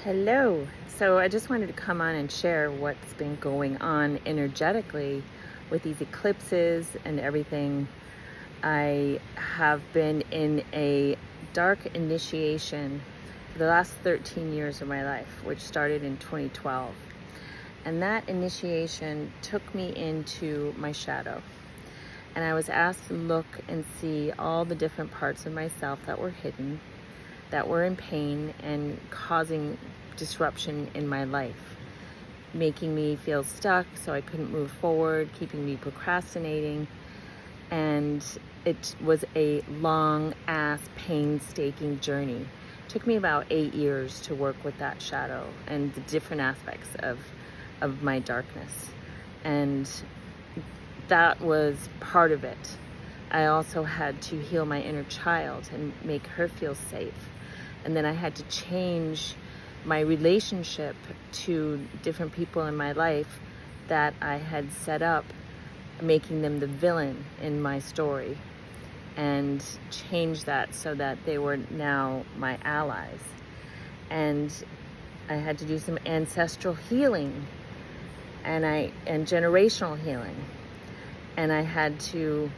Hello. So I just wanted to come on and share what's been going on energetically with these eclipses and everything. I have been in a dark initiation for the last 13 years of my life, which started in 2012. And that initiation took me into my shadow. And I was asked to look and see all the different parts of myself that were hidden, that were in pain and causing disruption in my life, making me feel stuck so I couldn't move forward, keeping me procrastinating. And it was a long ass painstaking journey. It took me about 8 years to work with that shadow and the different aspects of my darkness. And that was part of it. I also had to heal my inner child and make her feel safe. And then I had to change my relationship to different people in my life that I had set up, making them the villain in my story, and change that so that they were now my allies. And I had to do some ancestral healing and generational healing. And I had to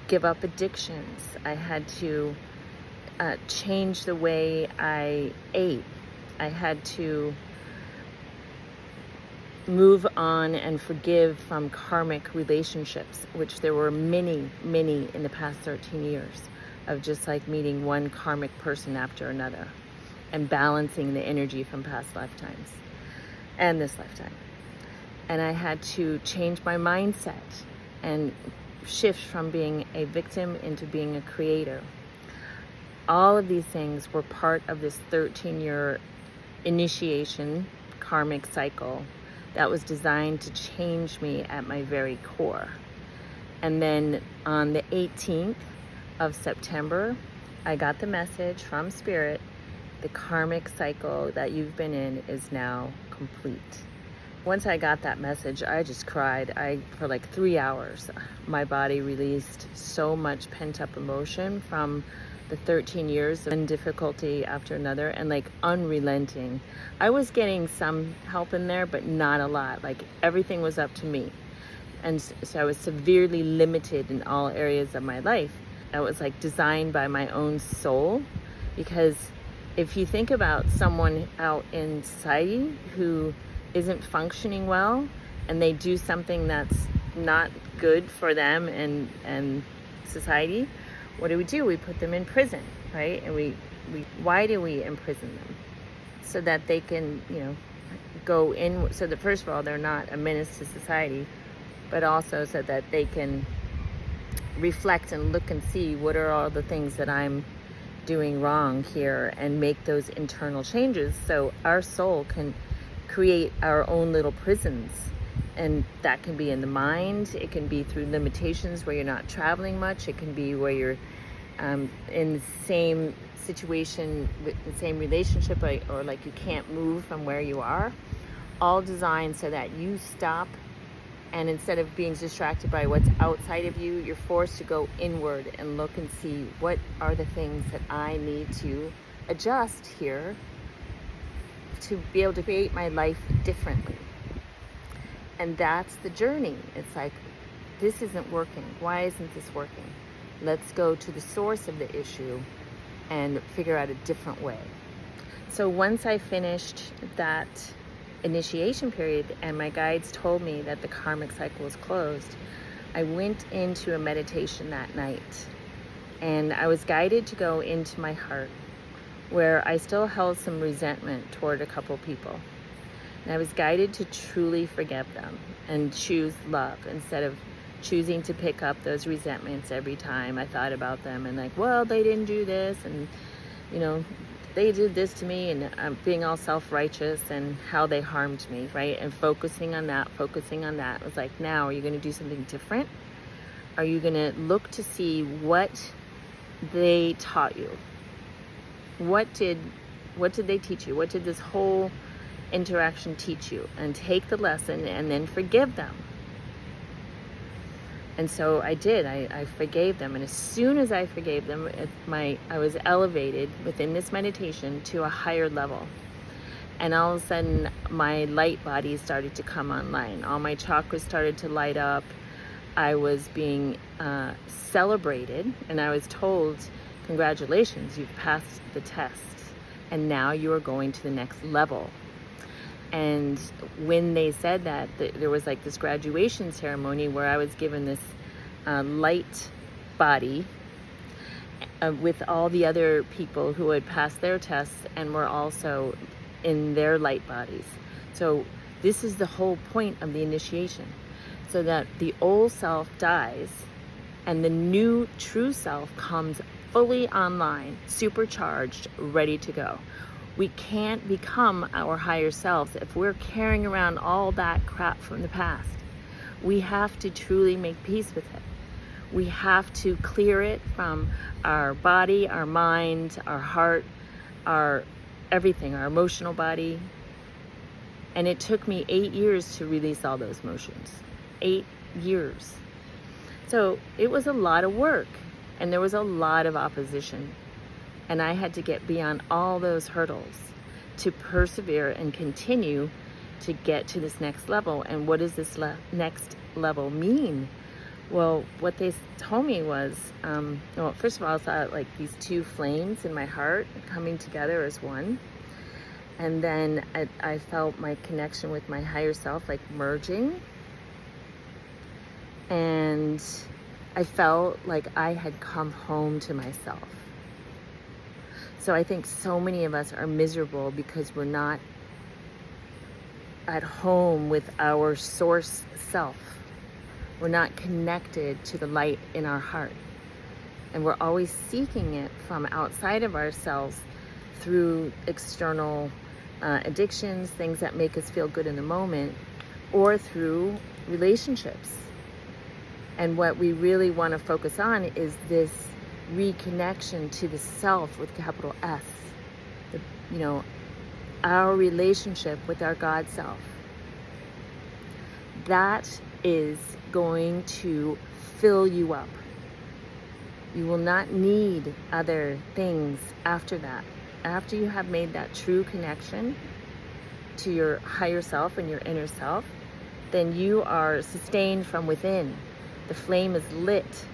give up addictions. I had to change the way I ate. I had to move on and forgive from karmic relationships, which there were many, many in the past 13 years of just like meeting one karmic person after another and balancing the energy from past lifetimes and this lifetime. And I had to change my mindset and shift from being a victim into being a creator. All of these things were part of this 13-year initiation karmic cycle that was designed to change me at my very core. And then on the 18th of September, I got the message from Spirit, the karmic cycle that you've been in is now complete. Once I got that message, I just cried. For like 3 hours, my body released so much pent-up emotion from the 13 years of one difficulty after another, and like unrelenting. I was getting some help in there, but not a lot. Like everything was up to me. And so I was severely limited in all areas of my life. That was like designed by my own soul. Because if you think about someone out in society who isn't functioning well, and they do something that's not good for them and society, what do? We put them in prison, right? And why do we imprison them? So that they can, go in, so that first of all, they're not a menace to society, but also so that they can reflect and look and see what are all the things that I'm doing wrong here and make those internal changes so our soul can create our own little prisons. And that can be in the mind, it can be through limitations where you're not traveling much, it can be where you're in the same situation, with the same relationship, or like you can't move from where you are. All designed so that you stop, and instead of being distracted by what's outside of you, you're forced to go inward and look and see what are the things that I need to adjust here to be able to create my life differently. And that's the journey. It's like, this isn't working. Why isn't this working? Let's go to the source of the issue and figure out a different way. So once I finished that initiation period and my guides told me that the karmic cycle was closed, I went into a meditation that night. And I was guided to go into my heart, where I still held some resentment toward a couple people. And I was guided to truly forgive them and choose love instead of choosing to pick up those resentments every time I thought about them and like, well, they didn't do this, and they did this to me, and being all self-righteous and how they harmed me, right? And focusing on that. It was like, now, are you going to do something different? Are you going to look to see what they taught you? What did they teach you? What did this whole interaction teach you? And take the lesson and then forgive them. And so I did. I forgave them. And as soon as I forgave them, I was elevated within this meditation to a higher level. And all of a sudden, my light body started to come online. All my chakras started to light up. I was being celebrated, and I was told, congratulations, you've passed the test. And now you are going to the next level. And when they said that, there was like this graduation ceremony where I was given this light body with all the other people who had passed their tests and were also in their light bodies. So this is the whole point of the initiation, so that the old self dies and the new true self comes fully online, supercharged, ready to go. We can't become our higher selves if we're carrying around all that crap from the past. We have to truly make peace with it. We have to clear it from our body, our mind, our heart, our everything, our emotional body. And it took me 8 years to release all those emotions. 8 years. So it was a lot of work, and there was a lot of opposition. And I had to get beyond all those hurdles to persevere and continue to get to this next level. And what does this next level mean? Well, what they told me was, well, first of all, I saw like these two flames in my heart coming together as one. And then I felt my connection with my higher self like merging. And I felt like I had come home to myself. So I think so many of us are miserable because we're not at home with our source self. We're not connected to the light in our heart. And we're always seeking it from outside of ourselves through external addictions, things that make us feel good in the moment, or through relationships. And what we really want to focus on is this reconnection to the self with capital S. Our relationship with our God self. That is going to fill you up. You will not need other things after that. After you have made that true connection to your higher self and your inner self, then you are sustained from within. The flame is lit,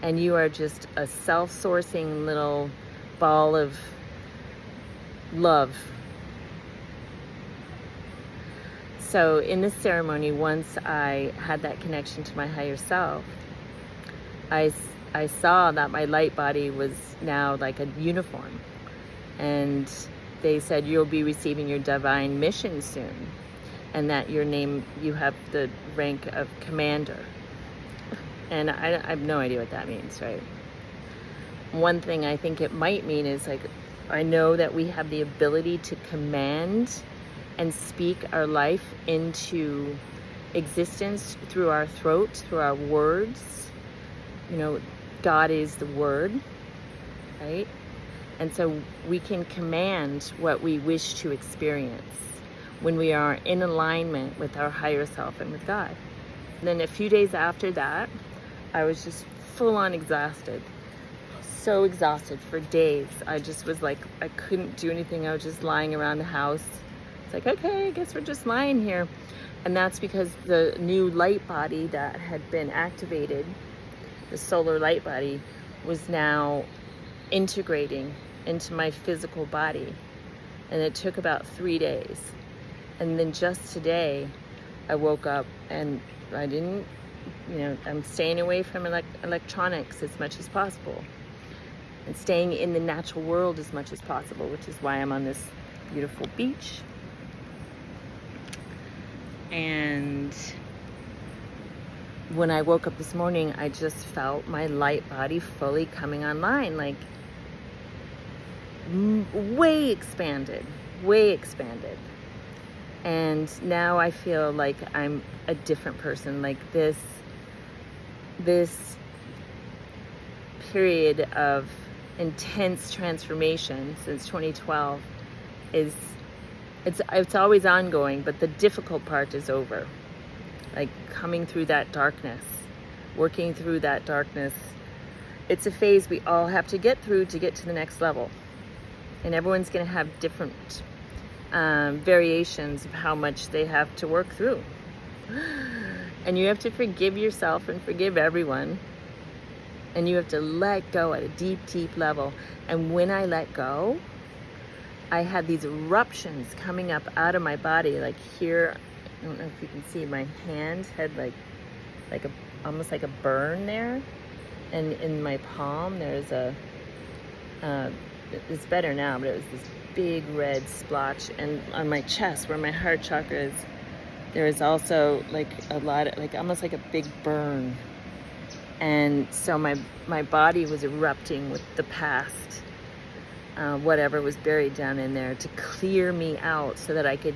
and you are just a self-sourcing little ball of love. So in this ceremony, once I had that connection to my higher self, I saw that my light body was now like a uniform. And they said, you'll be receiving your divine mission soon. And that you have the rank of commander. And I have no idea what that means, right? One thing I think it might mean is like, I know that we have the ability to command and speak our life into existence through our throat, through our words. God is the word, right? And so we can command what we wish to experience when we are in alignment with our higher self and with God. And then a few days after that, I was just full on exhausted. So exhausted for days. I just was like, I couldn't do anything. I was just lying around the house. It's like, okay, I guess we're just lying here. And that's because the new light body that had been activated, the solar light body, was now integrating into my physical body. And it took about 3 days. And then just today, I woke up and I didn't, I'm staying away from electronics as much as possible. And staying in the natural world as much as possible, which is why I'm on this beautiful beach. And when I woke up this morning, I just felt my light body fully coming online, like way expanded. And now I feel like I'm a different person. Like this period of intense transformation since 2012 it's always ongoing, but the difficult part is over. like coming through that darkness, working through that darkness. It's a phase we all have to get through to get to the next level. And everyone's going to have different variations of how much they have to work through. And you have to forgive yourself and forgive everyone. And you have to let go at a deep, deep level. And when I let go, I had these eruptions coming up out of my body, like here. I don't know if you can see, my hand had like almost like a burn there. And in my palm, there's it's better now, but it was this big red splotch. And on my chest, where my heart chakra is, there is also like a lot of, like almost like a big burn. And so my body was erupting with the past, whatever was buried down in there, to clear me out so that I could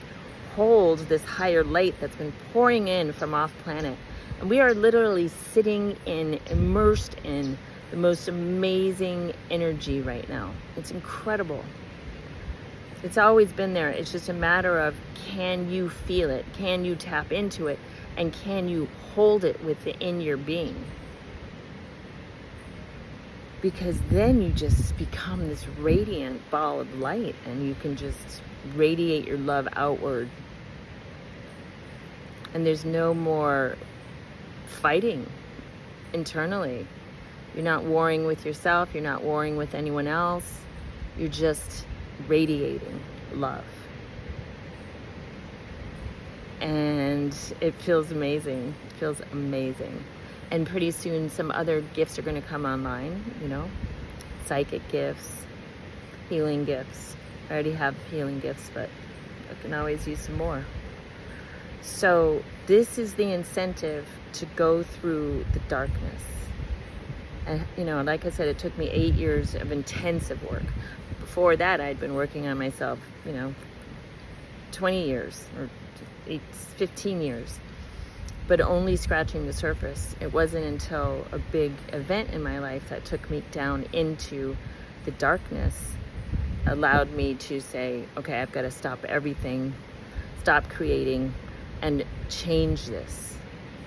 hold this higher light that's been pouring in from off planet. And we are literally sitting in, immersed in the most amazing energy right now. It's incredible. It's always been there. It's just a matter of, can you feel it? Can you tap into it? And can you hold it within your being? Because then you just become this radiant ball of light, and you can just radiate your love outward. And there's no more fighting internally. You're not warring with yourself. You're not warring with anyone else. You're just radiating love. And it feels amazing. It feels amazing. And pretty soon some other gifts are going to come online, you know, psychic gifts, healing gifts. I already have healing gifts, but I can always use some more. So this is the incentive to go through the darkness. And, you know, like I said, it took me 8 years of intensive work. Before that, I'd been working on myself, you know, 20 years or 15 years, but only scratching the surface. It wasn't until a big event in my life that took me down into the darkness, allowed me to say, okay, I've got to stop everything, stop creating, and change this,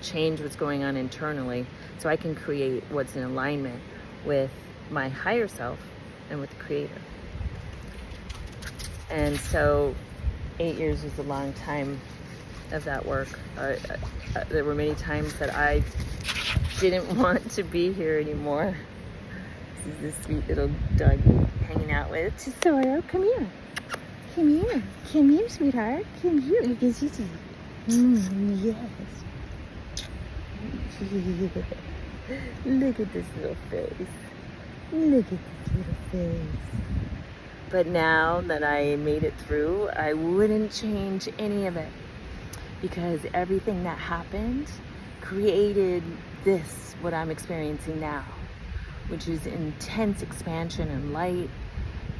change what's going on internally, so I can create what's in alignment with my higher self and with the Creator. And so 8 years is a long time of that work. There were many times that I didn't want to be here anymore. This is this sweet little dog hanging out with Tesoro. Come here. Come here. Come here, sweetheart. Come here. Look at you. Yes. Look at this little face. Look at this little face. But now that I made it through, I wouldn't change any of it, because everything that happened created this, what I'm experiencing now, which is intense expansion and light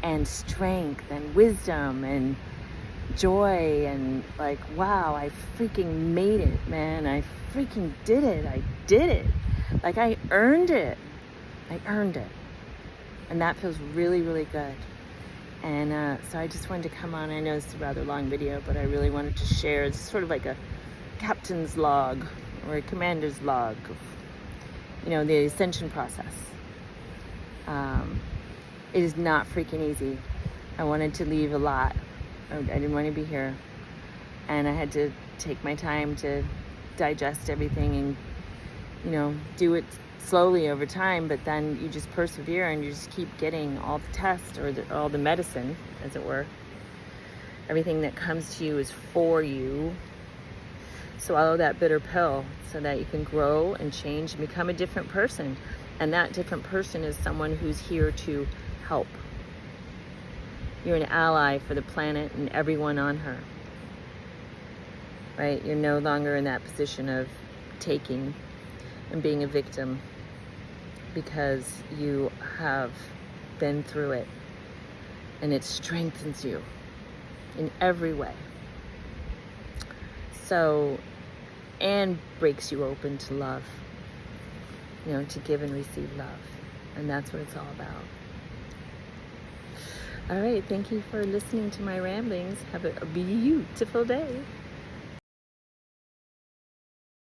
and strength and wisdom and joy, and like, wow, I freaking made it, man. I freaking did it. I did it. Like, I earned it. I earned it. And that feels really, really good. And so I just wanted to come on. I know it's a rather long video, but I really wanted to share. It's sort of like a captain's log or a commander's log of, you know, the ascension process. It is not freaking easy. I wanted to leave a lot. I didn't want to be here. And I had to take my time to digest everything and, you know, do it slowly over time, but then you just persevere and you just keep getting all the tests, or all the medicine, as it were. Everything that comes to you is for you. Swallow that bitter pill so that you can grow and change and become a different person. And that different person is someone who's here to help. You're an ally for the planet and everyone on her. Right? You're no longer in that position of taking and being a victim, because you have been through it, and it strengthens you in every way. So, and breaks you open to love, you know, to give and receive love. And that's what it's all about. All right, thank you for listening to my ramblings. Have a beautiful day.